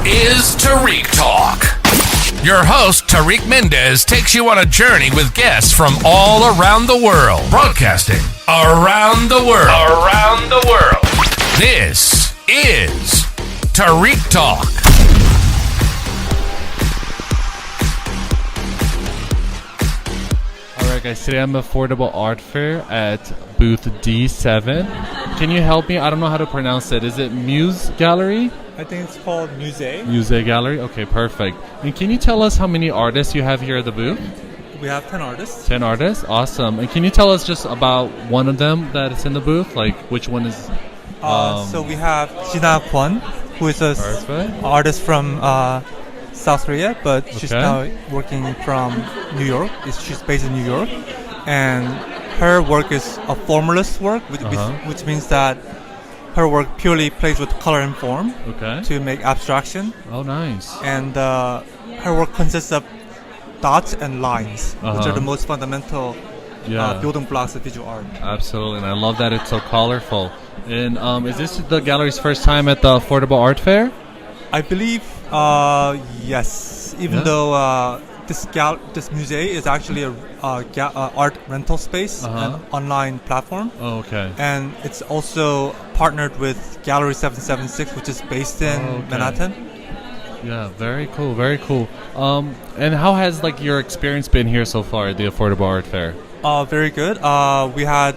is Tariq Talk. Your host, Tariq Mendez, takes you on a journey with guests from all around the world. Broadcasting around the world. Around the world. This is Tariq Talk. Alright guys, today I'm at Affordable Art Fair at booth D7. Can you help me? I don't know how to pronounce it. Is it Muse Gallery? I think it's called Musée. Musée Gallery? Okay, perfect. And can you tell us how many artists you have here at the booth? We have 10 artists. 10 artists? Awesome. And can you tell us just about one of them that is in the booth? Like which one is... So we have Jina Kwon, who is an artist from South Korea, but she's now working from New York. She's based in New York. And her work is a formalist work, which means that her work purely plays with color and form to make abstraction. Oh, nice. And her work consists of dots and lines, which are the most fundamental building blocks of visual art. Absolutely, and I love that it's so colorful. And is this the gallery's first time at the Affordable Art Fair? I believe yes. Even though this museum is actually a art rental space, an online platform. Oh, okay. And it's also partnered with Gallery 776, which is based in Manhattan. Yeah, very cool, very cool. And how has your experience been here so far at the Affordable Art Fair? Very good. We had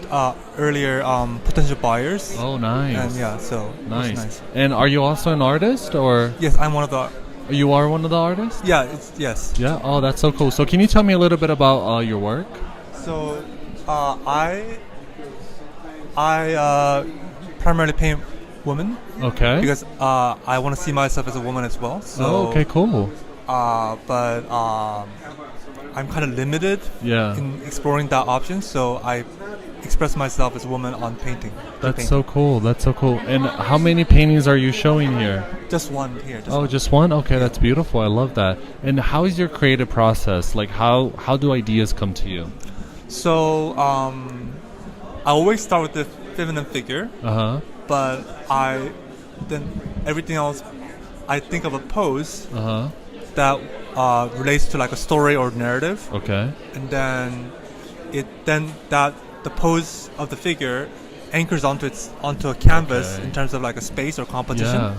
earlier potential buyers. Oh, nice. And so nice. And are you also an artist, or? Yes, I'm one of the. You are one of the artists? Yeah. Yes. Yeah. Oh, that's so cool. So, can you tell me a little bit about your work? So, I primarily paint women. Okay. Because I want to see myself as a woman as well. So, okay, cool. But I'm kind of limited in exploring that option, so I express myself as a woman on painting. That's so cool. That's so cool. And how many paintings are you showing here? Just one here. Just one? Okay, that's beautiful. I love that. And how is your creative process? Like, how do ideas come to you? So, I always start with the feminine figure. But then everything else, I think of a pose that relates to a story or narrative. Okay. And then the pose of the figure anchors onto a canvas in terms of a space or composition. Yeah.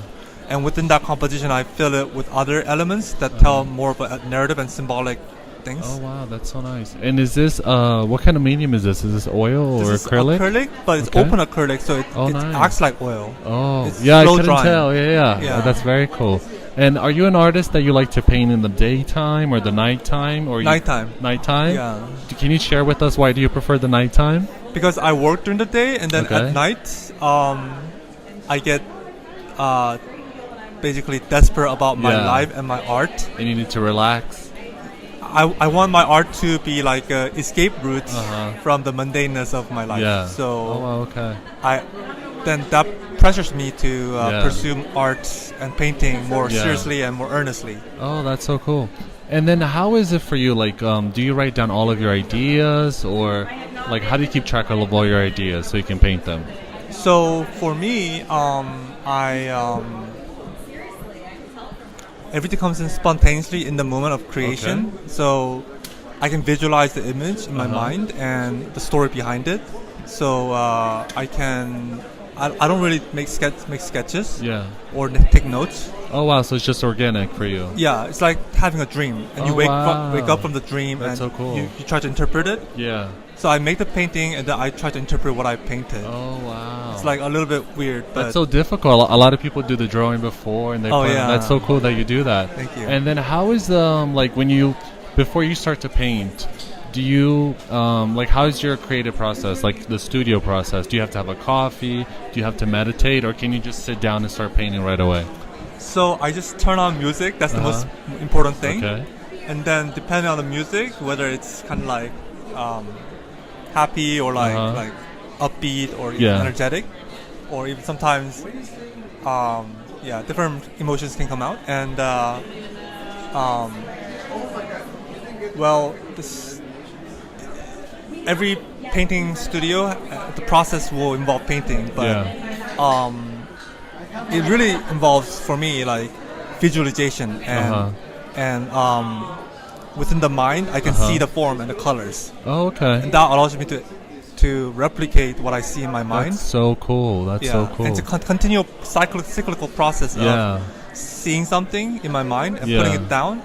And within that composition, I fill it with other elements that tell more of a narrative and symbolic things. Oh wow, that's so nice. And is this what kind of medium is this? Is this oil or acrylic? Acrylic, but it's open acrylic, so it acts like oil. Oh, it's I couldn't drying. tell. Yeah. That's very cool. And are you an artist that you like to paint in the daytime or the nighttime? Or nighttime. Nighttime? Yeah. Can you share with us why do you prefer the nighttime? Because I work during the day, and then at night, I get basically desperate about my life and my art. And you need to relax. I want my art to be like an escape route from the mundaneness of my life. Yeah. So then that pressures me to pursue art and painting more seriously and more earnestly. Oh, that's so cool. And then how is it for you? Do you write down all of your ideas, or how do you keep track of all your ideas so you can paint them? So for me, everything comes in spontaneously in the moment of creation. Okay. So I can visualize the image in my mind and the story behind it. So I don't really make sketches or take notes. Oh wow, so it's just organic for you. Yeah, it's like having a dream, and you wake up from the dream. That's and so cool. You try to interpret it. Yeah. So I make the painting, and then I try to interpret what I painted. Oh wow. It's a little bit weird. But that's so difficult. A lot of people do the drawing before, and they. That's so cool that you do that. Thank you. And then how is when you before you start to paint? Do you how's your creative process, the studio process? Do you have to have a coffee? Do you have to meditate, or can you just sit down and start painting right away? So I just turn on music. That's the most important thing. Okay. And then depending on the music, whether it's kind of happy or upbeat or even energetic, or even sometimes different emotions can come out. And every painting studio, the process will involve painting, but it really involves, for me, visualization and within the mind I can see the form and the colors. Oh, okay. And that allows me to replicate what I see in my mind. That's so cool. That's so cool. And it's a continual cyclical process of seeing something in my mind and putting it down,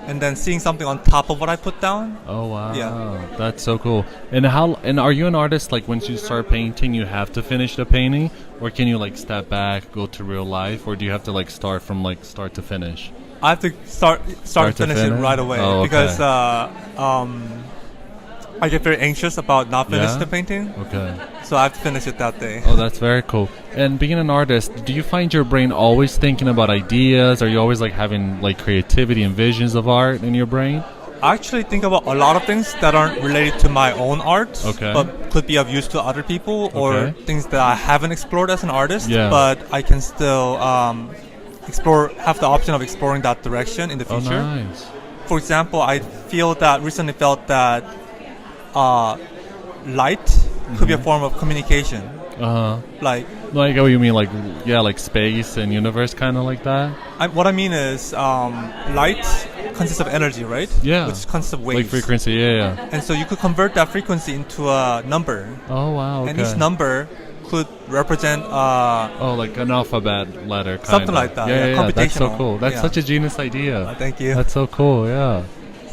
and then seeing something on top of what I put down. Oh wow. Yeah. That's so cool. And are you an artist, like once you start painting you have to finish the painting, or can you like step back, go to real life, or do you have to like start from like start to finish? I have to start to finish it right away because I get very anxious about not finishing the painting. Okay. So I have to finish it that day. Oh, that's very cool. And being an artist, do you find your brain always thinking about ideas? Are you always like having like creativity and visions of art in your brain? I actually think about a lot of things that aren't related to my own art, okay, but could be of use to other people, or things that I haven't explored as an artist, but I can still have the option of exploring that direction in the future. Oh, nice. For example, I recently felt that light could be a form of communication. Like what you mean, like space and universe, kind of like that. What I mean is, light consists of energy, right? Yeah. Which consists of waves. Like frequency, yeah. And so you could convert that frequency into a number. Oh wow. Okay. And each number could represent like an alphabet letter, something like that. Yeah. That's so cool. That's such a genius idea. Thank you. That's so cool. Yeah.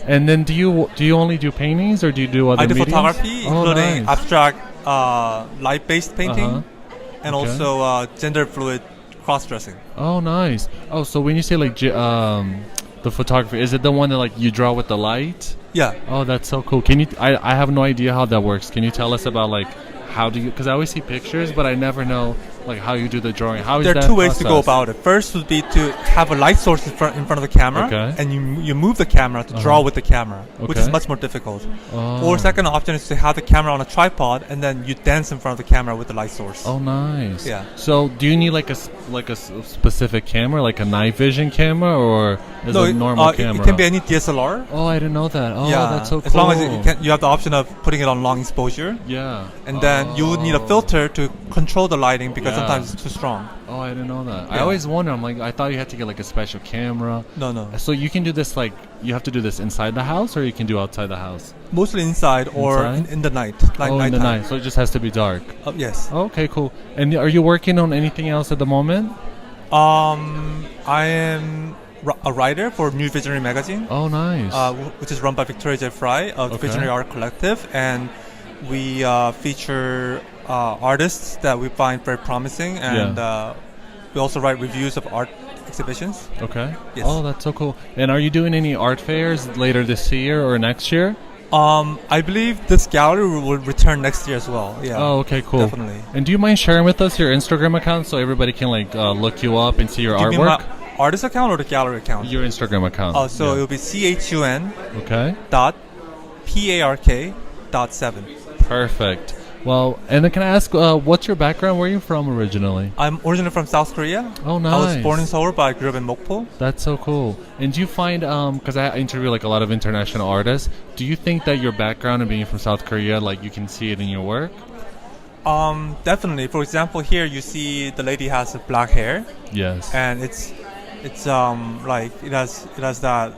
And then do you only do paintings, or do you do other mediums? I do photography, including abstract light-based painting, and also gender fluid cross-dressing. Oh, nice. Oh, so when you say like the photography, is it the one that like you draw with the light? Yeah. Oh, that's so cool. Can you? I have no idea how that works. Can you tell us about like how do you? Because I always see pictures, but I never know like how you do the drawing. How is that? There are two ways to go about it. First would be to have a light source in front of the camera, and you move the camera to draw with the camera, which is much more difficult. Or second option is to have the camera on a tripod, and then you dance in front of the camera with the light source. Oh, nice. Yeah. So do you need like a specific camera, like a night vision camera, or is it a normal camera? It can be any DSLR. Oh, I didn't know that. Oh, that's so cool. As long as you have the option of putting it on long exposure. Yeah. And then you would need a filter to control the lighting, because sometimes it's too strong. Oh, I didn't know that. I always wonder. I'm like, I thought you had to get like a special camera. No. So you can do this like you have to do this inside the house, or you can do outside the house. Mostly inside or in the night. Like in the night. So it just has to be dark. Yes. Okay, cool. And are you working on anything else at the moment? I am a writer for New Visionary magazine. Oh, nice. Which is run by Victoria J. Fry of Visionary Art Collective, and we feature artists that we find very promising, and we also write reviews of art exhibitions. Okay. Yes. Oh, that's so cool. And are you doing any art fairs later this year or next year? I believe this gallery will return next year as well. Yeah. Oh, okay, cool. Definitely. And do you mind sharing with us your Instagram account so everybody can like look you up and see your artwork? You mean my artist account or the gallery account? Your Instagram account. Oh, so it'll be CHUN. Okay. .PARK.7. Perfect. Well, and then can I ask, what's your background? Where are you from originally? I'm originally from South Korea. Oh, nice. I was born in Seoul, but I grew up in Mokpo. That's so cool. And do you find, because I interview like a lot of international artists, do you think that your background and being from South Korea, like you can see it in your work? Definitely. For example, here you see the lady has black hair. Yes. And it's like it has that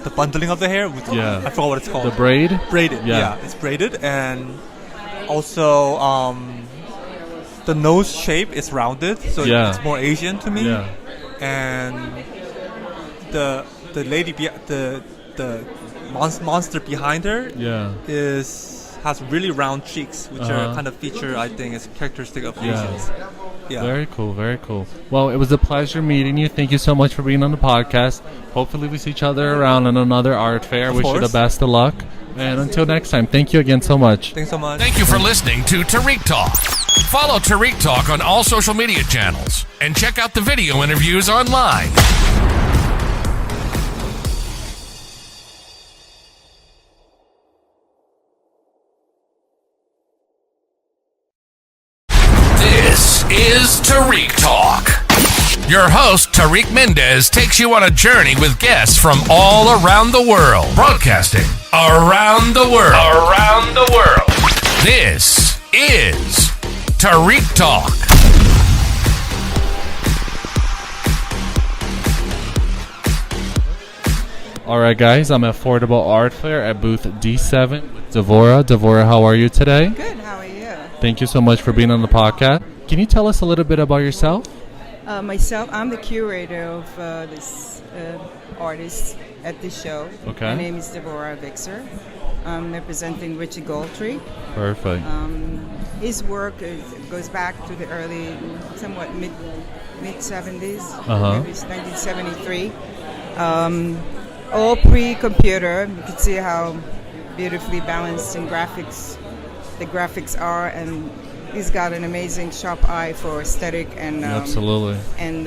the bundling of the hair. I forgot what it's called. The braid. Braided. Yeah, it's braided, and also the nose shape is rounded, so it's more Asian to me. Yeah. And the lady, the monster behind her, has really round cheeks, which are kind of feature, I think, is characteristic of Asians. Yeah. Very cool, very cool. Well, it was a pleasure meeting you. Thank you so much for being on the podcast. Hopefully we see each other around on another art fair. Wish you the best of luck. And until next time, thank you again so much. Thanks so much. Thank you for listening to Tariq Talk. Follow Tariq Talk on all social media channels and check out the video interviews online. This is Tariq Talk. Your host, Tariq Mendez, takes you on a journey with guests from all around the world. Broadcasting around the world. Around the world. This is Tariq Talk. All right, guys, I'm at Affordable Art Fair at booth D7 with Devora. Devora, how are you today? Good, how are you? Thank you so much for being on the podcast. Can you tell us a little bit about yourself? Myself, I'm the curator of this artist at this show. Okay. My name is Deborah Vixer. I'm representing Richie Goldtree. Perfect. His work goes back to the early, somewhat mid 70s, maybe it's 1973. All pre-computer. You can see how beautifully balanced in the graphics are, and he's got an amazing sharp eye for aesthetic and Absolutely. And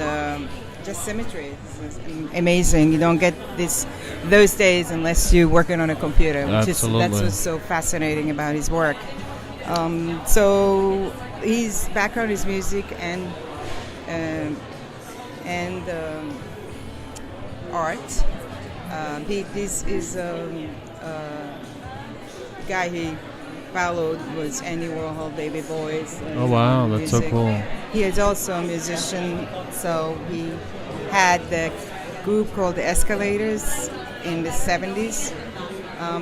just symmetry. It's amazing. You don't get those days unless you're working on a computer. That's what's so fascinating about his work. So his background is music and art. This is guy he followed was Andy Warhol, David Bowie. Oh wow, that's so cool. He is also a musician, so he had the group called the Escalators in the 70s.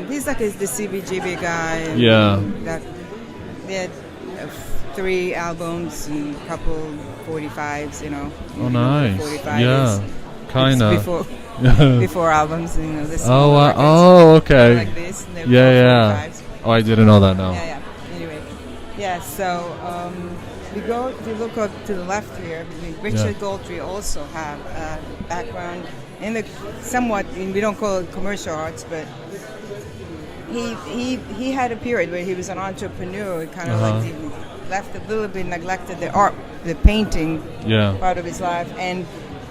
He's like the CBGB guy. Yeah. They had 3 albums and a couple 45s, you know. Oh nice. 45 yeah. Kind of. Before albums, you know. Okay. Like this. And yeah. 45s. Oh, I didn't know that. No. Yeah. Anyway, yeah. So we go. If you look up to the left here, Richard Goldtree also have a background in the somewhat. We don't call it commercial arts, but he had a period where he was an entrepreneur. Kind of like he left a little bit, neglected the art, the painting part of his life, and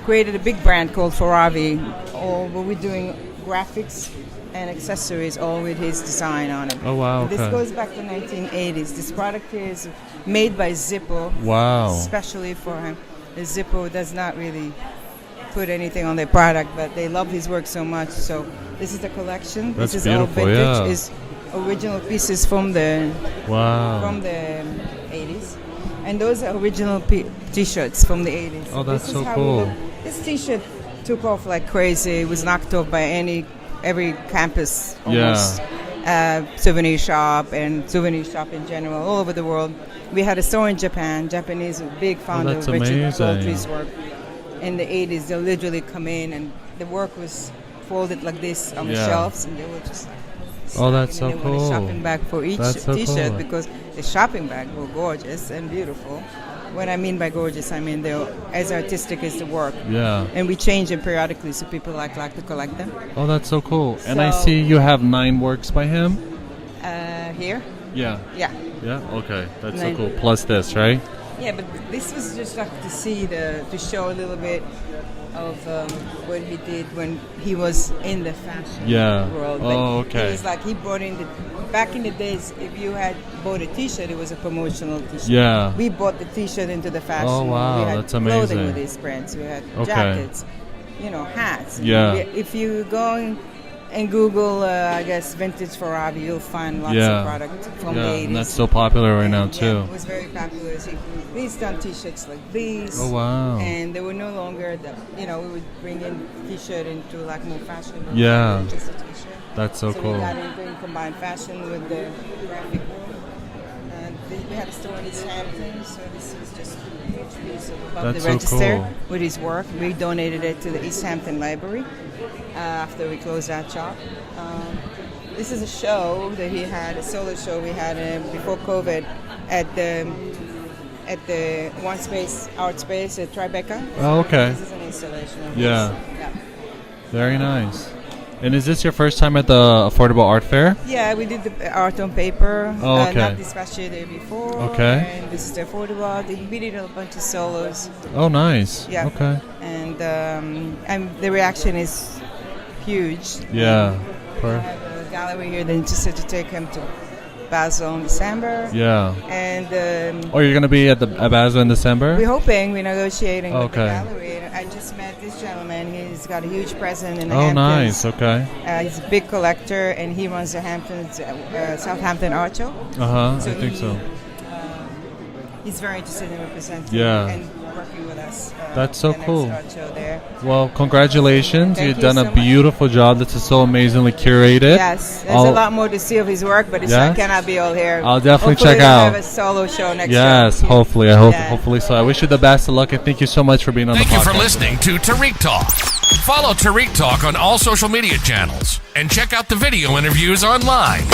created a big brand called Foravi. Where we're doing graphics and accessories, all with his design on it. Oh wow! This goes back to 1980s. This product here is made by Zippo. Wow! Especially for him. The Zippo does not really put anything on their product, but they love his work so much. So this is the collection. That's this is beautiful, all vintage. Is original pieces from the 80s, and those are original T-shirts from the 80s. Oh, that's so cool. This T-shirt took off like crazy. It was knocked off by every campus almost. Souvenir shop and souvenir shop in general all over the world. We had a store in Japan. Japanese were big founder of Richard Goldtree's work. In the 80s, they'll literally come in and the work was folded like this on the shelves, and they were just like, oh, that's so cool. cool. A shopping bag for each T-shirt because the shopping bag were gorgeous and beautiful. What I mean by gorgeous, I mean they're as artistic as the work. Yeah. And we change them periodically, so people like to collect them. Oh, that's so cool. And I see you have 9 works by him. Here. Yeah. Yeah. Yeah. Okay, that's so cool. Plus this, right? Yeah, but this was just like to see to show a little bit of what he did when he was in the fashion world. But okay. It was like he brought in back in the days, if you had bought a T-shirt, it was a promotional T-shirt. Yeah. We bought the T-shirt into the fashion. Oh wow, we had that's amazing. clothing with these brands. We had jackets, hats. Yeah. If you go and Google, I guess, vintage Foravi, you'll find lots of product from the 80s. And that's so popular right now too. Yeah, it was very popular. He's done T-shirts like these. Oh wow! And they were no longer we would bring in T-shirt into like more fashionable. Yeah. Just a T-shirt. That's so cool. We got into combined fashion with the graphic work. We had a store in East Hampton, so this is just a huge piece above the register with his work. We donated it to the East Hampton Library after we closed that shop. This is a show that he had, a solo show we had before COVID at the One Space Art Space at Tribeca. Oh, okay. This is an installation of yeah. this. Yeah. Very nice. And is this your first time at the Affordable Art Fair? Yeah, we did the art on paper. Oh, okay. Not this past year, the year before. Okay. And this is the Affordable art. We did a bunch of solos. Oh, nice. Yeah. Okay. And the reaction is huge. Yeah. We have a gallery here that interested to take him to Basel in December. Yeah. And you're going to be at Basel in December? We're hoping. We're negotiating with the gallery. I just met this gentleman. He's got a huge presence in the Hamptons. Oh, nice. Okay. He's a big collector, and he runs the Hamptons, Southampton Art Show. I think so. He's very interested in representing. Yeah. And working with us. That's so the next cool. art show there. Well, congratulations. Thank You've you done so a much. beautiful job. This is so amazingly curated. Yes, there's a lot more to see of his work, but Yes? I cannot be all here. I'll definitely Hopefully check we'll out. have a solo show next Yes, year. hopefully. Yeah. Hopefully so. I wish you the best of luck, and thank you so much for being on Thank the you podcast. for listening to Tariq Talk. Follow Tariq Talk on all social media channels and check out the video interviews online.